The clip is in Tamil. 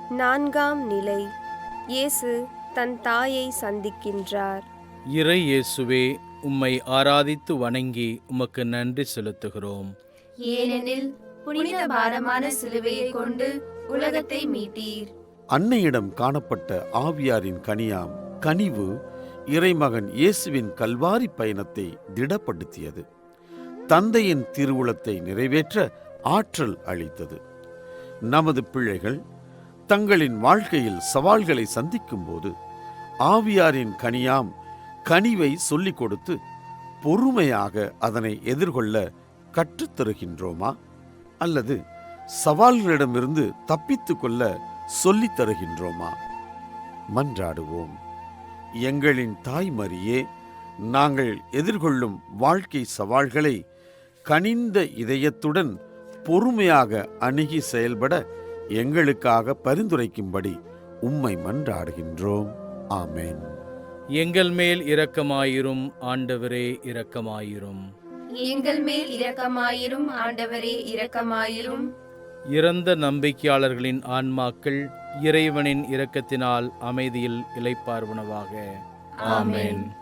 நான்காம் நிலை. இயேசு தன் தாயை சந்திக்கின்றார். இறை இயேசுவே, உம்மை ஆராதித்து வணங்கி உமக்கு நன்றி செலுத்துகிறோம். ஏனெனில் புனித பாரமான சிலுவையை கொண்டு உலகத்தை மீட்டீர். அன்னையிடம் காணப்பட்ட ஆவியாரின் கனியாம் கனிவு இறைமகன் இயேசுவின் கல்வாரி பயணத்தை திடப்படுத்தியது. தந்தையின் திருவுளத்தை நிறைவேற்ற ஆற்றல் அளித்தது. நமது பிள்ளைகள் தங்களின் வாழ்க்கையில் சவால்களை சந்திக்கும் போது ஆவியாரின் கனியாம் கனிவை சொல்லிக் கொடுத்து பொறுமையாக அதனை எதிர்கொள்ள கற்றுத்தருகின்றோமா, அல்லது சவால்களிடமிருந்து தப்பித்து கொள்ள சொல்லித் தருகின்றோமா? மன்றாடுவோம். எங்களின் தாய்மரியே, நாங்கள் எதிர்கொள்ளும் வாழ்க்கை சவால்களை கனிந்த இதயத்துடன் பொறுமையாக அணுகி செயல்பட எங்களுக்காக பரிந்துரைக்கும்படி உம்மை மன்றாடுகின்றோம். ஆமென். எங்கள் மேல் இரக்கமாயிரும் ஆண்டவரே, இரக்கமாயிரும். எங்கள் மேல் இரக்கமாயிரும் ஆண்டவரே, இரக்கமாயிரும். இறந்த நம்பிக்கையாளர்களின் ஆன்மாக்கள் இறைவனின் இரக்கத்தினால் அமைதியில் இளைப்பாறுவனவாக. ஆமென்.